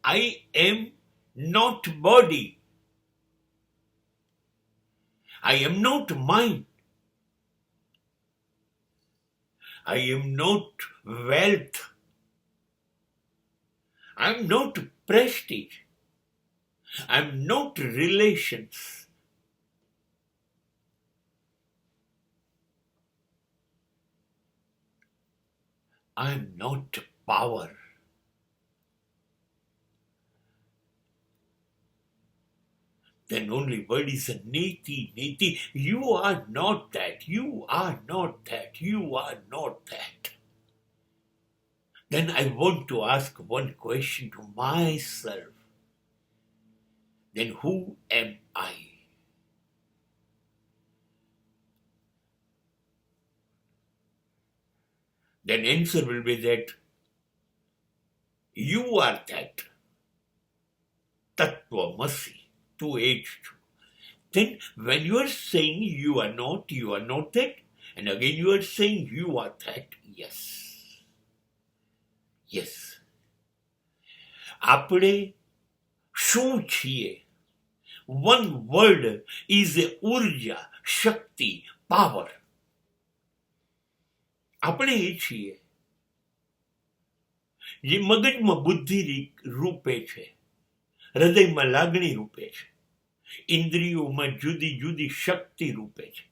I am not body. I am not mind. I am not wealth. I am not prestige. I am not relations. I am not power. Then only word is a neti, neti. You are not that. You are not that. You are not that. Then I want to ask one question to myself. Then who am I? Then answer will be that you are that. Tattvamasi. 2H2. Then when you are saying you are not that, and again you are saying you are that, yes. Yes. આપણે શું છીએ? One word is ઉર્જા, શક્તિ, power. આપણે એ છીએ જે મગજમાં બુદ્ધિ રૂપે છે, હૃદયમાં લાગણી રૂપે છે, ઇન્દ્રિયોમાં જુદી જુદી શક્તિ રૂપે છે,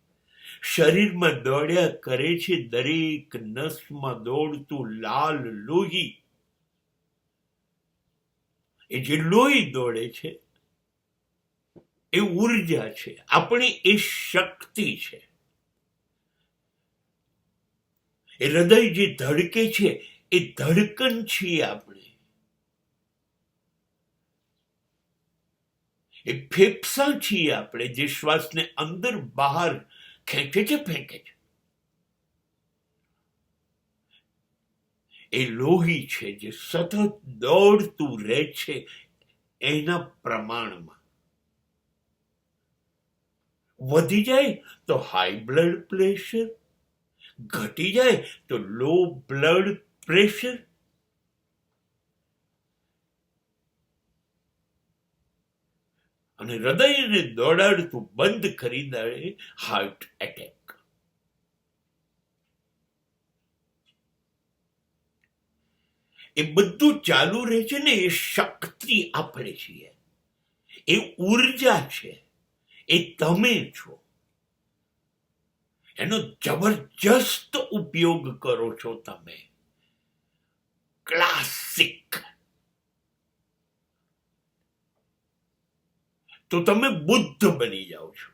શરીરમાં દોડ્યા કરે છે દરેક નસમાં દોડતું લાલ લોહી. એ જે લોહી દોડે છે એ ઉર્જા છે, આપણી એ શક્તિ છે. એ હૃદય જે ધડકે છે એ ધડકન છીએ આપણે. એ ફેફસા છીએ આપણે જે શ્વાસને અંદર બહાર ખેંચે છે, ફેંકે છે. એ લોહી છે જે સતત દોડતું રહે છે એના પ્રમાણમાં. વધી જાય તો હાઈ બ્લડ પ્રેશર, ઘટી જાય તો લો બ્લડ પ્રેશર. અને હૃદયને દોડાડતું બંધ કરી દે હાર્ટ એટેક. એ બધું ચાલુ રહે છે ને, એ શક્તિ આપણે છીએ, એ ઉર્જા છે, એ તમે છો. એનો જબરજસ્ત ઉપયોગ કરો છો તમે. ક્લાસિક. તો તમે બુદ્ધ બની જાઓ છો,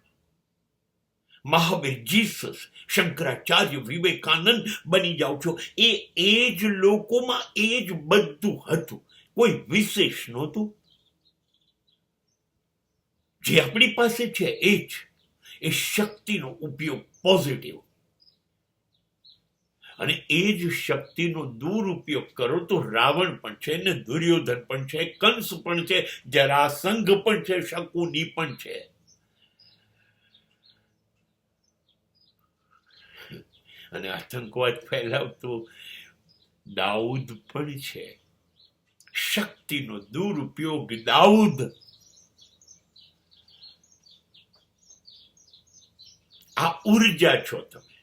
મહાવીર, જીસસ, શંકરાચાર્ય, વિવેકાનંદ બની જાઓ છો. એ જ લોકોમાં એ જ બધું હતું, કોઈ વિશેષ નહોતું. જે આપણી પાસે છે એ જ. એ શક્તિનો ઉપયોગ પોઝિટિવ. અને એ જ શક્તિનો દુરુપયોગ કરો તો રાવણ પણ છે ને, દુર્યોધન પણ છે, કંસ પણ છે, જરાસંઘ પણ છે, શકુની પણ છે. અને આતંકવાદ ફેલાવતો દાઉદ પણ છે. શક્તિનો દુરુપયોગ દાઉદ. આ ઉર્જા છો તમે.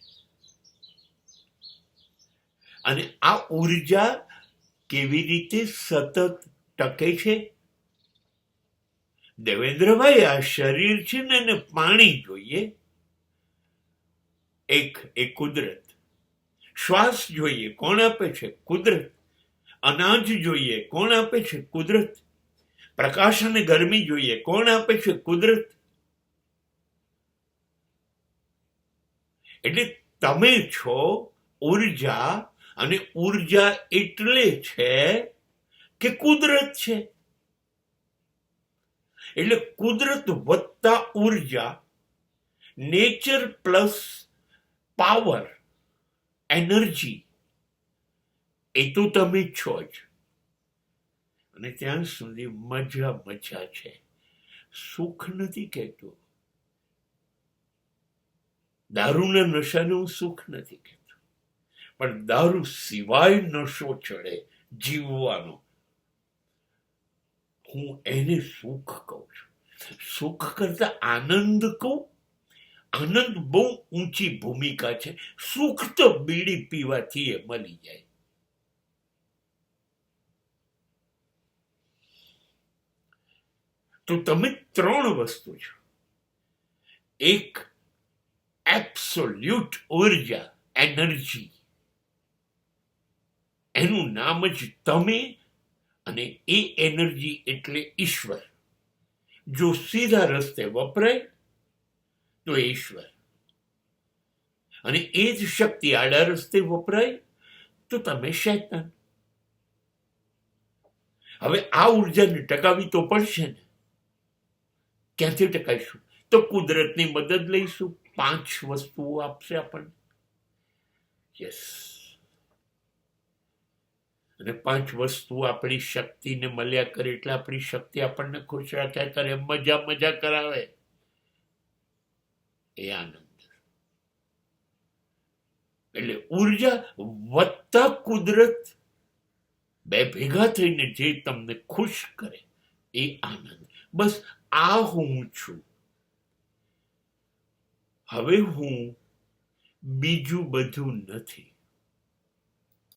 અને આ ઉર્જા કેવી રીતે સતત ટકે છે? દેવેન્દ્રભાઈ, આ શરીર છે ને એને પાણી જોઈએ, એક એ કુદરત. શ્વાસ જોઈએ, કોણ આપે છે? કુદરત. અનાજ જોઈએ, કોણ આપે છે? કુદરત. પ્રકાશ અને ગરમી જોઈએ, કોણ આપે છે? કુદરત. એટલે તમે છો ઉર્જા, અને ઉર્જા એટલે છે કે કુદરત છે. એટલે કુદરત વત્તા ઉર્જા, નેચર પ્લસ પાવર, એનર્જી, એ તો તમે છો જ. અને ત્યાં સુધી મજા મજા છે. સુખ નથી કહેતો, દારૂના નશાને હું સુખ નથી કહેતો, પણ દારૂ સિવાય નશો ચડે જીવવાનો. હું એને સુખ કહું છું. સુખ કરતા આનંદ કહું. આનંદ બહુ ઊંચી ભૂમિકા છે. સુખ તો બીડી પીવાથી એ મળી જાય. તો તમે ત્રણ વસ્તુ છો. એક એબ્સોલ્યુટ ઉર્જા, એનર્જી, એનું નામ જ તમે, અને એ એનર્જી એટલે ઈશ્વર. જો સીધા રસ્તે વપરાય તો ઈશ્વર, અને એ જ શક્તિ આડા રસ્તે વપરાય તો તમે શૈતાન. હવે આ ઉર્જાને ટકાવી તો પડશે ને. ક્યાંથી ટકાવીશું? તો કુદરતની મદદ લઈશું. 5 વસ્તુઓ આપશે આપણને. યસ. અને 5 વસ્તુ આપણી શક્તિને મળ્યા કરે એટલે આપણી શક્તિ આપણને ખુશ રાખ્યા કરે, મજા કરાવે. એ આનંદ. એટલે ઉર્જા વત્તા કુદરત, બે ભેગા થઈને જે તમને ખુશ કરે એ આનંદ. બસ આ હું છું. હવે હું બીજું બધું નથી.